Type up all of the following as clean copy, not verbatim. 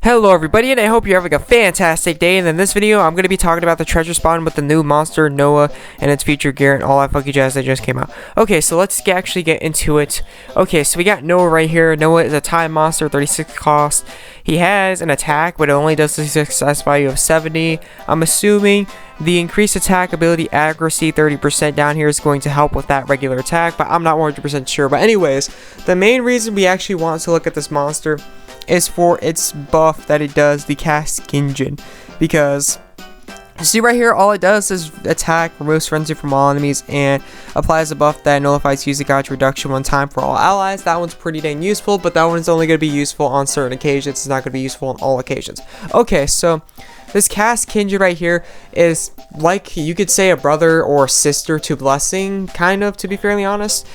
Hello everybody, and I hope you're having a fantastic day. And in this video, I'm going to be talking about the treasure spawn with the new monster, Noah, and its feature gear, and all that funky jazz that just came out. Okay, so let's actually get into it. Okay, so we got Noah right here. Noah is a time monster, 36 cost. He has an attack, but it only does a success value of 70. I'm assuming the increased attack ability accuracy 30% down here is going to help with that regular attack, but I'm not 100% sure. But anyways, the main reason we actually want to look at this monster is for its buff that it does, the cast engine, because see right here, all it does is attack, removes frenzy from all enemies, and applies a buff that nullifies usage dodge reduction one time for all allies. That one's pretty dang useful, but that one's only going to be useful on certain occasions. It's not going to be useful on all occasions. Okay, so this cast engine right here is like, you could say, a brother or sister to Blessing, kind of, to be fairly honest.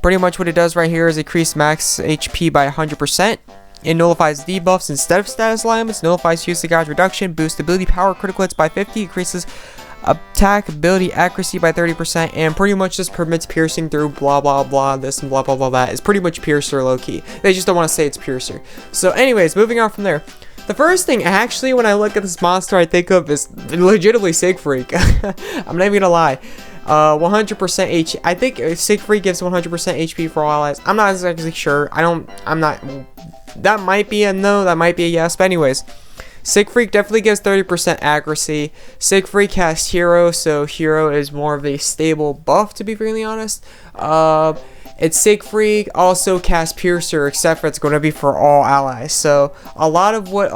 Pretty much what it does right here is increase max HP by 100%. It nullifies debuffs instead of status alignments, nullifies usage dodge reduction, boosts ability power critical hits by 50, increases attack ability accuracy by 30%, and pretty much just permits piercing through blah blah blah this and blah blah blah that. It's pretty much Piercer low-key. They just don't want to say it's Piercer. So anyways, moving on from there. The first thing actually when I look at this monster I think of is legitimately Sigfreak. I'm not even gonna lie. 100% H. I think Sigfreak gives 100% HP for all allies. I'm not exactly sure. I'm not. That might be a no, that might be a yes, but anyways, Sigfreak definitely gives 30% accuracy. Sigfreak has Hero, so Hero is more of a stable buff, to be really honest. It's Sigfreak also casts Piercer, except for it's going to be for all allies. So a lot of what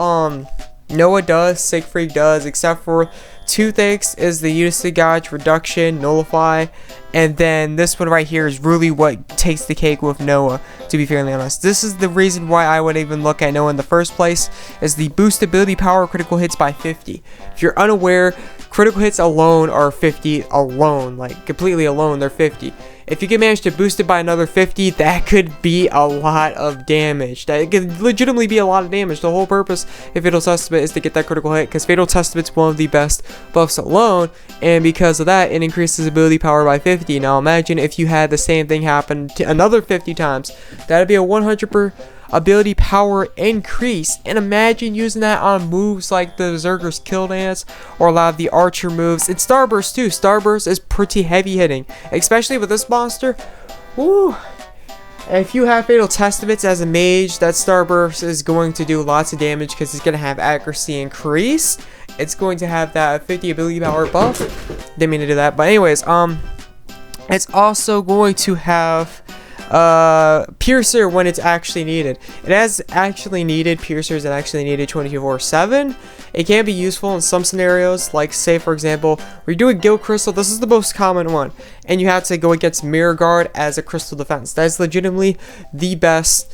Noah does, Sigfreak does, except for two things, is the usage dodge reduction, nullify, and then this one right here is really what takes the cake with Noah, to be fairly honest. This is the reason why I would even look at Noah in the first place, is the boost ability power critical hits by 50. If you're unaware, critical hits alone are 50 alone, like completely alone, they're 50. If you can manage to boost it by another 50, that could be a lot of damage. That could legitimately be a lot of damage. The whole purpose of Fatal Testament is to get that critical hit, because Fatal Testament's one of the best buffs alone, and because of that, it increases ability power by 50. Now imagine if you had the same thing happen to another 50 times. That'd be a 100% ability power increase, and imagine using that on moves like the Berserker's Kill Dance or a lot of the Archer moves, and Starburst too. Starburst is pretty heavy hitting, especially with this monster. Woo! If you have Fatal Testaments as a mage, that Starburst is going to do lots of damage because it's going to have accuracy increase. It's going to have that 50 ability power buff. Didn't mean to do that, but anyways, it's also going to have Piercer when it's actually needed. It has actually needed Piercers that actually needed 24/7. It can be useful in some scenarios, like say for example, where you're doing Guild Crystal. This is the most common one, and you have to go against Mirror Guard as a crystal defense. That is legitimately the best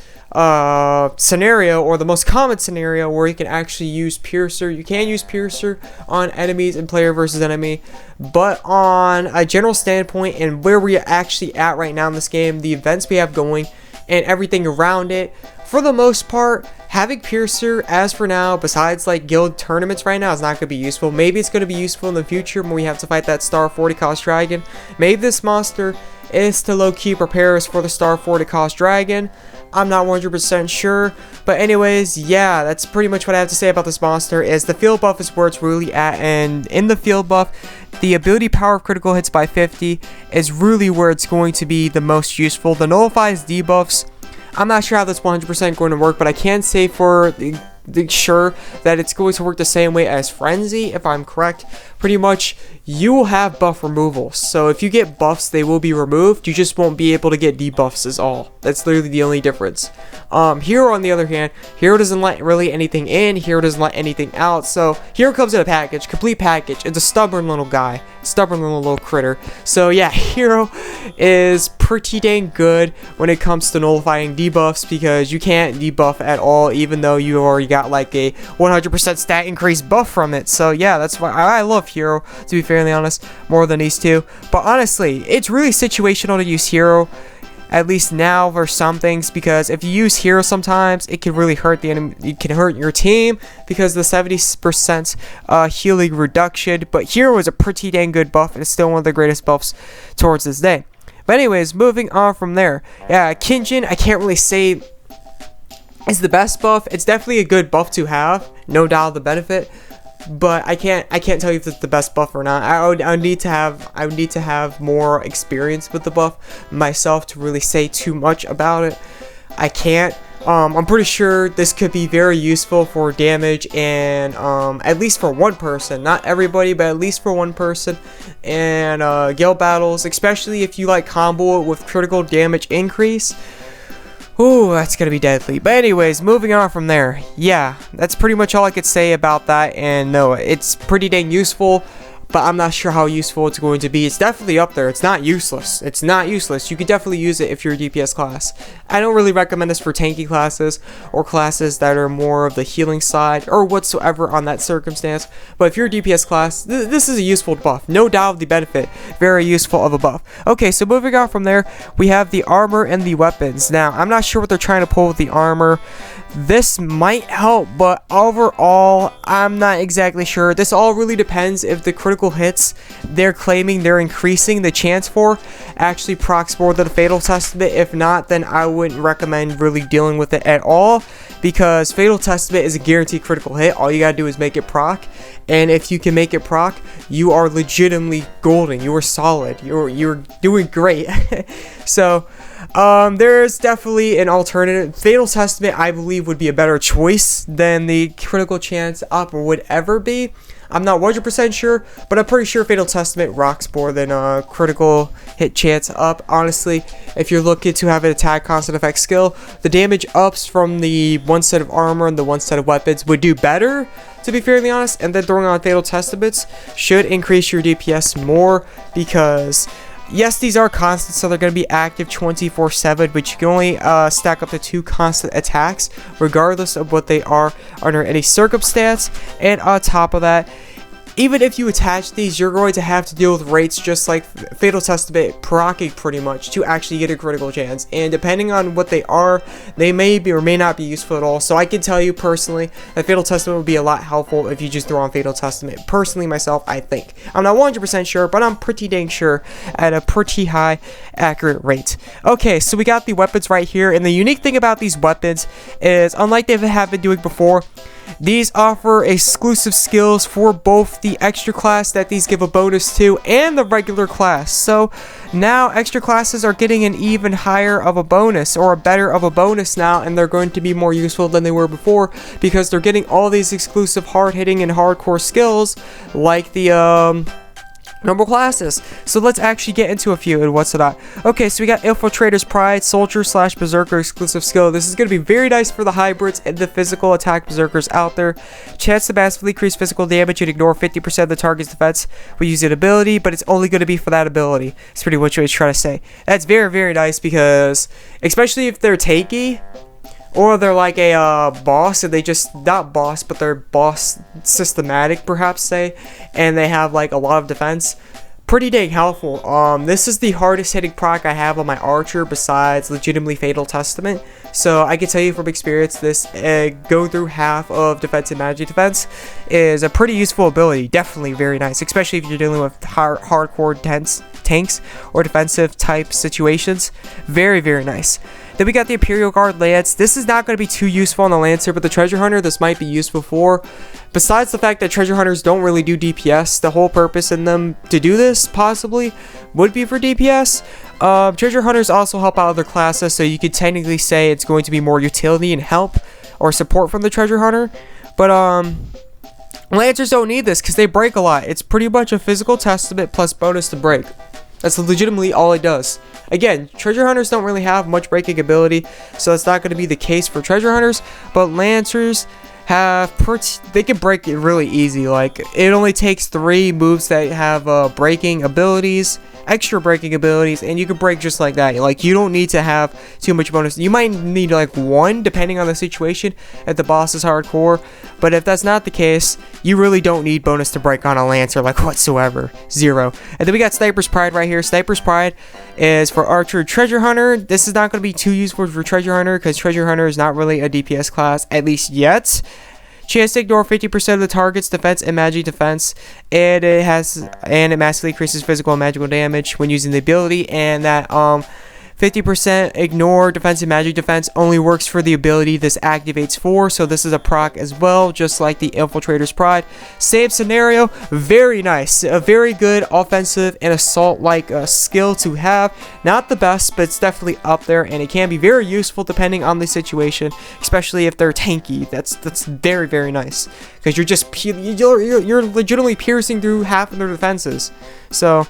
scenario, or the most common scenario, where you can actually use Piercer. You can use Piercer on enemies and player versus enemy, but on a general standpoint and where we're actually at right now in this game, the events we have going and everything around it, for the most part, having Piercer as for now, besides like guild tournaments right now, is not going to be useful. Maybe it's going to be useful in the future when we have to fight that star 40 cost dragon. Maybe this monster is to low-key prepare us for the star 40 cost dragon. I'm not 100% sure, but anyways, yeah, that's pretty much what I have to say about this monster. Is the field buff is where it's really at, and in the field buff, the ability power of critical hits by 50 is really where it's going to be the most useful. The nullifies debuffs, I'm not sure how that's 100% going to work, but I can say for sure that it's going to work the same way as Frenzy, if I'm correct. Pretty much, you will have buff removal. So if you get buffs, they will be removed. You just won't be able to get debuffs is all. That's literally the only difference. Hero, on the other hand, Hero doesn't let really anything in. Hero doesn't let anything out. So Hero comes in a package, complete package. It's a stubborn little guy, stubborn little critter. So yeah, Hero is pretty dang good when it comes to nullifying debuffs, because you can't debuff at all, even though you already got like a 100% stat increase buff from it. So yeah, that's why I love Hero, to be fairly honest, more than these two. But honestly, it's really situational to use Hero, at least now, for some things, because if you use Hero sometimes, it can really hurt the enemy. It can hurt your team because of the 70% healing reduction. But Hero is a pretty dang good buff, and it's still one of the greatest buffs towards this day. But anyways, moving on from there, yeah, Kinjin, I can't really say is the best buff. It's definitely a good buff to have, no doubt the benefit. But I can't tell you if it's the best buff or not. I would need to have more experience with the buff myself to really say too much about it. I can't. I'm pretty sure this could be very useful for damage and at least for one person, not everybody, but at least for one person. And guild battles, especially if you like combo it with critical damage increase. Ooh, that's gonna be deadly. But anyways, moving on from there. Yeah, that's pretty much all I could say about that. And no, it's pretty dang useful, but I'm not sure how useful it's going to be. It's definitely up there. It's not useless. It's not useless. You could definitely use it if you're a DPS class. I don't really recommend this for tanky classes or classes that are more of the healing side or whatsoever on that circumstance. But if you're a DPS class, this is a useful buff. No doubt the benefit. Very useful of a buff. Okay, so moving on from there, we have the armor and the weapons. Now, I'm not sure what they're trying to pull with the armor. This might help, but overall, I'm not exactly sure. This all really depends if the critical hits they're claiming they're increasing the chance for actually procs more than the Fatal Testament. If not, then I wouldn't recommend really dealing with it at all, because Fatal Testament is a guaranteed critical hit. All you gotta do is make it proc, and if you can make it proc, you are legitimately golden. You are solid. You're doing great. So there's definitely an alternative. Fatal Testament, I believe, would be a better choice than the critical chance up would ever be. I'm not 100% sure, but I'm pretty sure Fatal Testament rocks more than critical hit chance up. Honestly, if you're looking to have an attack constant effect skill, the damage ups from the one set of armor and the one set of weapons would do better, to be fairly honest. And then throwing on Fatal Testaments should increase your DPS more, because yes, these are constant, so they're going to be active 24/7, but you can only stack up to 2 constant attacks, regardless of what they are under any circumstance. And on top of that, even if you attach these, you're going to have to deal with rates just like Fatal Testament proccing pretty much to actually get a critical chance. And depending on what they are, they may be or may not be useful at all. So I can tell you personally that Fatal Testament would be a lot helpful if you just throw on Fatal Testament. Personally, myself, I think. I'm not 100% sure, but I'm pretty dang sure at a pretty high accurate rate. Okay, so we got the weapons right here. And the unique thing about these weapons is, unlike they have been doing before, these offer exclusive skills for both the extra class that these give a bonus to and the regular class. So now extra classes are getting an even higher of a bonus, or a better of a bonus now, and they're going to be more useful than they were before, because they're getting all these exclusive hard-hitting and hardcore skills like the normal classes. So let's actually get into a few and what's not. Okay, so we got Infiltrator's Pride, Soldier / Berserker exclusive skill. This is going to be very nice for the hybrids and the physical attack berserkers out there. Chance to massively increase physical damage and ignore 50% of the target's defense when using an ability, but it's only going to be for that ability. It's pretty much what he's trying to say. That's very, very nice, because especially if they're tanky, or they're like a boss, and they just, not boss, but they're boss systematic, perhaps say, and they have like a lot of defense. Pretty dang helpful. This is the hardest hitting proc I have on my archer besides legitimately Fatal Testament. So I can tell you from experience, this go through half of defense and magic defense is a pretty useful ability. Definitely very nice, especially if you're dealing with hardcore tanks or defensive type situations. Very, very nice. Then we got the Imperial Guard Lance. This is not going to be too useful on the Lancer, but the Treasure Hunter this might be useful for. Besides the fact that Treasure Hunters don't really do DPS, the whole purpose in them to do this, possibly, would be for DPS. Treasure Hunters also help out other classes, so you could technically say it's going to be more utility and help or support from the Treasure Hunter. But Lancers don't need this because they break a lot. It's pretty much a physical testament plus bonus to break. That's legitimately all it does. Again, Treasure Hunters don't really have much breaking ability, so that's not going to be the case for Treasure Hunters, but Lancers have they can break it really easy. Like, it only takes 3 moves that have breaking abilities, extra breaking abilities, and you can break just like that. Like, you don't need to have too much bonus. You might need like 1 depending on the situation if the boss is hardcore, but if that's not the case, you really don't need bonus to break on a Lancer, like, whatsoever. 0. And then we got Sniper's Pride right here. Sniper's Pride is for Archer Treasure Hunter. This is not going to be too useful for Treasure Hunter because Treasure Hunter is not really a DPS class, at least yet. Chance to ignore 50% of the target's defense and magic defense, and it massively increases physical and magical damage when using the ability, and that 50% ignore defensive magic defense only works for the ability this activates for, so this is a proc as well, just like the Infiltrator's Pride. Same scenario, very nice, a very good offensive and assault like skill to have. Not the best, but it's definitely up there, and it can be very useful depending on the situation, especially if they're tanky. That's very, very nice, because you're legitimately piercing through half of their defenses. So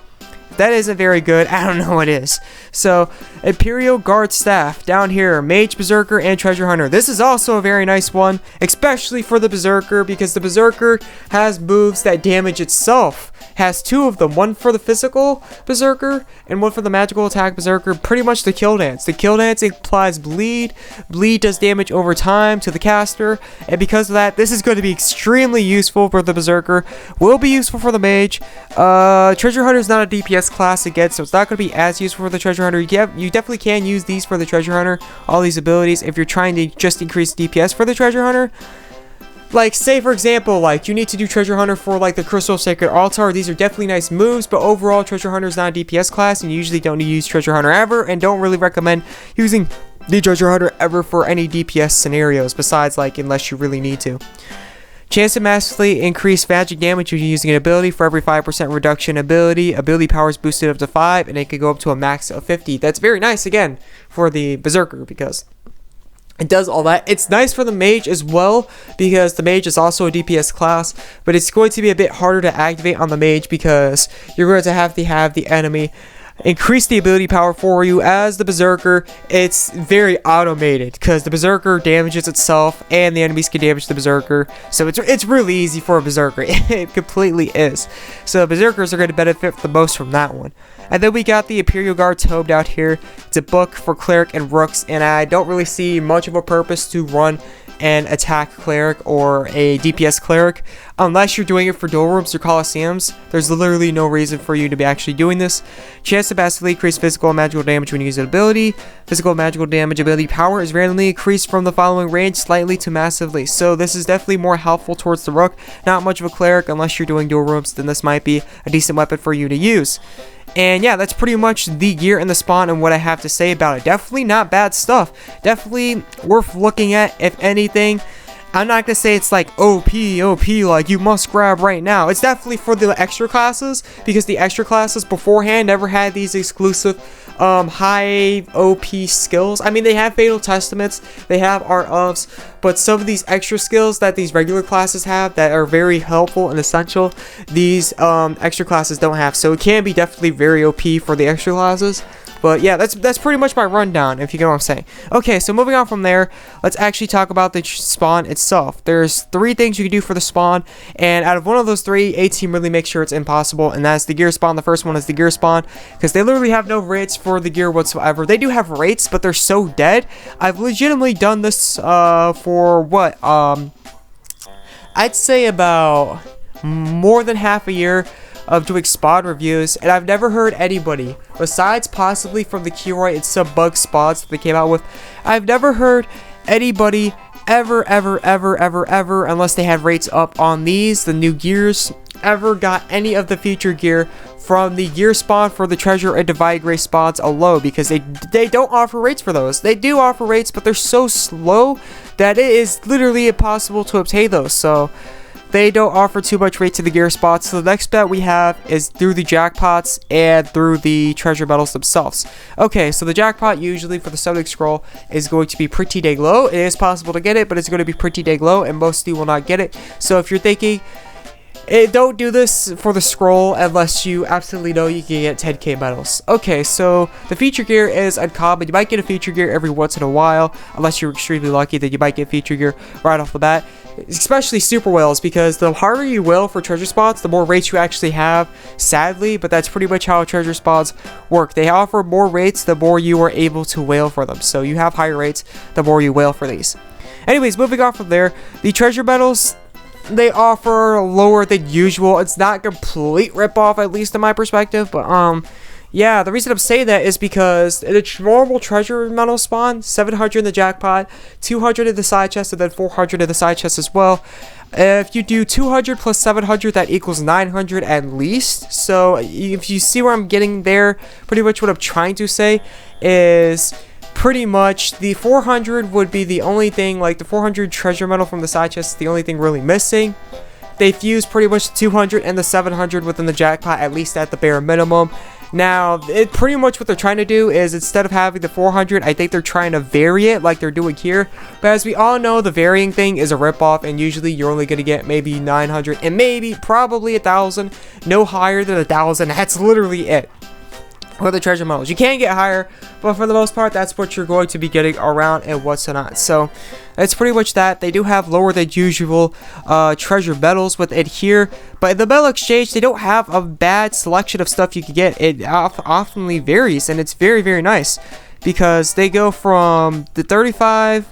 that isn't very good. I don't know what is. So, Imperial Guard Staff down here, Mage, Berserker, and Treasure Hunter. This is also a very nice one, especially for the Berserker, because the Berserker has moves that damage itself. Has two of them, one for the physical Berserker and one for the magical attack Berserker. Pretty much the kill dance. The kill dance implies bleed. Bleed does damage over time to the caster, and because of that, this is going to be extremely useful for the Berserker. Will be useful for the Mage. Treasure Hunter is not a DPS class again, so it's not going to be as useful for the Treasure Hunter. You definitely can use these for the Treasure Hunter, all these abilities, if you're trying to just increase DPS for the Treasure Hunter. Like, say for example, like, you need to do Treasure Hunter for, like, the Crystal of Sacred Altar. These are definitely nice moves, but overall, Treasure Hunter is not a DPS class, and you usually don't use Treasure Hunter ever, and don't really recommend using the Treasure Hunter ever for any DPS scenarios, besides, like, unless you really need to. Chance to massively increase magic damage when using an ability. For every 5% reduction ability power is boosted up to 5, and it can go up to a max of 50. That's very nice, again, for the Berserker, because it does all that. It's nice for the Mage as well, because the Mage is also a DPS class, but it's going to be a bit harder to activate on the Mage, because you're going to have the enemy increase the ability power for you. As the Berserker, it's very automated, because the Berserker damages itself and the enemies can damage the Berserker, so it's really easy for a Berserker. It completely is. So Berserkers are going to benefit the most from that one. And then we got the Imperial Guard Tome out here. It's a book for Cleric and Rooks, and I don't really see much of a purpose to run an attack cleric or a DPS cleric unless you're doing it for duel rooms or coliseums. There's literally no reason for you to be actually doing this. Chance to massively increase physical and magical damage when you use an ability. Physical and magical damage ability power is randomly increased from the following range slightly to massively. So this is definitely more helpful towards the Rook. Not much of a cleric unless you're doing duel rooms, then this might be a decent weapon for you to use. And yeah, that's pretty much the gear and the spawn and what I have to say about it. Definitely not bad stuff. Definitely worth looking at, if anything. I'm not going to say it's like OP, like you must grab right now. It's definitely for the extra classes, because the extra classes beforehand never had these exclusive high OP skills. I mean, they have Fatal Testaments, they have Art ofs, but some of these extra skills that these regular classes have that are very helpful and essential, these extra classes don't have. So it can be definitely very OP for the extra classes. But yeah, that's pretty much my rundown, if you get what I'm saying. Okay, so moving on from there, let's actually talk about the spawn itself. There's 3 things you can do for the spawn, and out of one of those 3, A-Team really makes sure it's impossible, and that's the gear spawn. The first one is the gear spawn, because they literally have no rates for the gear whatsoever. They do have rates, but they're so dead. I've legitimately done this for what? I'd say about more than half a year of doing spawn reviews, and I've never heard anybody, besides possibly from the Kiroy and some bug spots that they came out with, I've never heard anybody ever, unless they had rates up on these, the new gears, ever got any of the feature gear from the gear spawn for the treasure and divine grace spawns alone, because they don't offer rates for those. They do offer rates, but they're so slow that it is literally impossible to obtain those. So they don't offer too much rate to the gear spots. So the next bet we have is through the jackpots and through the treasure medals themselves. Okay, so the jackpot usually for the summoning scroll is going to be pretty dang low. It is possible to get it, but it's going to be pretty dang low, and most of you will not get it. So if you're thinking, don't do this for the scroll unless you absolutely know you can get 10k medals. Okay, so the feature gear is uncommon. You might get a feature gear every once in a while, unless you're extremely lucky that you might get feature gear right off the bat. Especially super whales, because the harder you whale for treasure spots, the more rates you actually have, sadly, but that's pretty much how treasure spots work. They offer more rates the more you are able to whale for them. So you have higher rates the more you whale for these. Anyways, moving on from there, the treasure medals, they offer lower than usual. It's not complete ripoff, at least in my perspective, but Yeah, the reason I'm saying that is because the normal treasure medal spawn, 700 in the jackpot, 200 in the side chest, and then 400 in the side chest as well. If you do 200 plus 700, that equals 900 at least. So if you see where I'm getting there, pretty much what I'm trying to say is pretty much the 400 would be the only thing, like the 400 treasure medal from the side chest is the only thing really missing. They fuse pretty much the 200 and the 700 within the jackpot, at least at the bare minimum. Now, pretty much what they're trying to do is, instead of having the 400, I think they're trying to vary it like they're doing here. But as we all know, the varying thing is a ripoff, and usually you're only going to get maybe 900 and maybe probably 1,000. No higher than 1,000. That's literally it for the treasure medals. You can get higher, but for the most part, that's what you're going to be getting around and what's not. So that's pretty much that. They do have lower than usual treasure medals with it here, but in the medal exchange, they don't have a bad selection of stuff you can get. It often varies, and it's very, very nice, because they go from the 35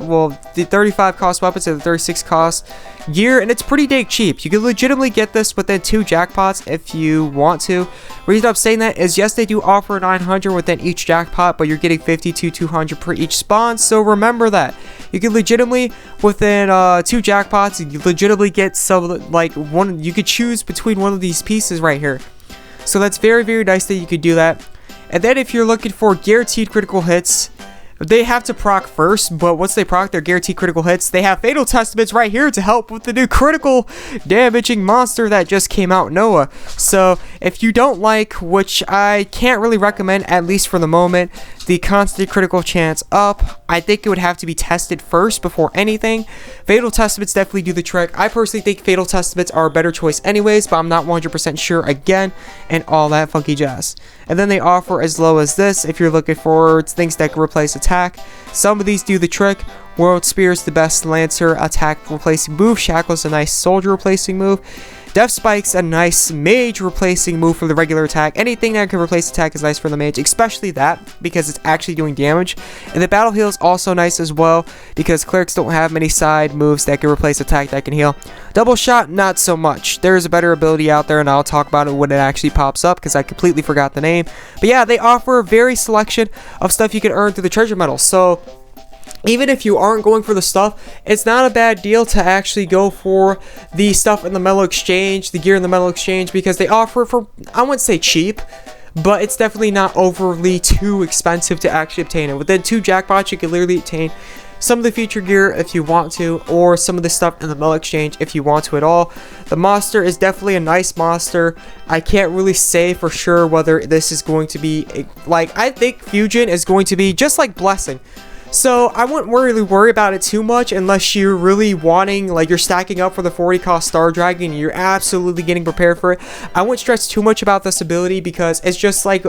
cost weapons to the 36 cost gear, and it's pretty dang cheap. You can legitimately get this within 2 jackpots if you want to. Reason I'm saying that is, yes, they do offer 900 within each jackpot, but you're getting 50 to 200 per each spawn, so remember that. You can legitimately, within 2 jackpots, you legitimately get some, like, one, you could choose between one of these pieces right here. So that's very, very nice that you could do that. And then if you're looking for guaranteed critical hits, they have to proc first, but once they proc their guaranteed critical hits, they have Fatal Testaments right here to help with the new critical damaging monster that just came out, Noah. So if you don't like, which I can't really recommend, at least for the moment, the constant critical chance up, I think it would have to be tested first before anything. Fatal Testaments definitely do the trick. I personally think Fatal Testaments are a better choice anyways, but I'm not 100% sure again, and all that funky jazz. And then they offer as low as this if you're looking for things that can replace attack. Some of these do the trick. World Spear is the best Lancer attack replacing move. Shackle is a nice soldier replacing move. Death Spike's a nice mage replacing move for the regular attack. Anything that can replace attack is nice for the mage, especially that, because it's actually doing damage. And the battle heal is also nice as well, because clerics don't have many side moves that can replace attack that can heal. Double shot, not so much. There's a better ability out there, and I'll talk about it when it actually pops up, because I completely forgot the name. But yeah, they offer a very selection of stuff you can earn through the treasure medals. So even if you aren't going for the stuff, it's not a bad deal to actually go for the stuff in the medal exchange, the gear in the medal exchange, because they offer it for, I wouldn't say cheap, but it's definitely not overly too expensive to actually obtain it. Within 2 jackpots, you can literally obtain some of the feature gear if you want to, or some of the stuff in the medal exchange if you want to at all. The monster is definitely a nice monster. I can't really say for sure whether this is going to be, like, I think Fusion is going to be just like Blessing. So I wouldn't really worry about it too much unless you're really wanting, like, you're stacking up for the 40 cost Star Dragon and you're absolutely getting prepared for it. I wouldn't stress too much about this ability, because it's just like,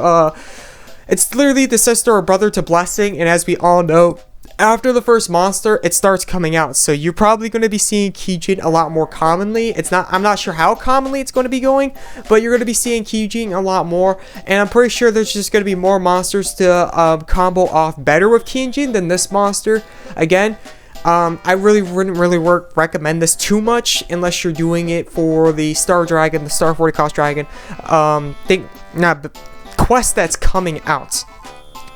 it's literally the sister or brother to Blessing, and as we all know, after the first monster, it starts coming out. So you're probably going to be seeing Kijin a lot more commonly. I'm not sure how commonly it's going to be going, but you're going to be seeing Kijin a lot more. And I'm pretty sure there's just going to be more monsters to combo off better with Kijin than this monster. Again, I really wouldn't recommend this too much unless you're doing it for the Star Dragon, the Star 40 cost Dragon, quest that's coming out.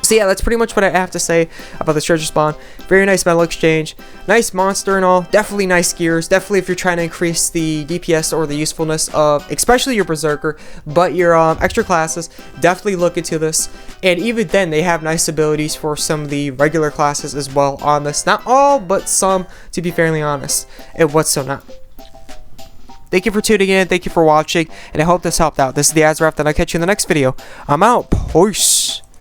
So yeah, that's pretty much what I have to say about this treasure spawn. Very nice medal exchange, nice monster and all, definitely nice gears, definitely if you're trying to increase the DPS or the usefulness of especially your Berserker, but your extra classes, definitely look into this. And even then, they have nice abilities for some of the regular classes as well on this. Not all, but some, to be fairly honest, and what's so not. Thank you for tuning in, thank you for watching, and I hope this helped out. This is the AzureWrath, and I'll catch you in the next video. I'm out. Peace.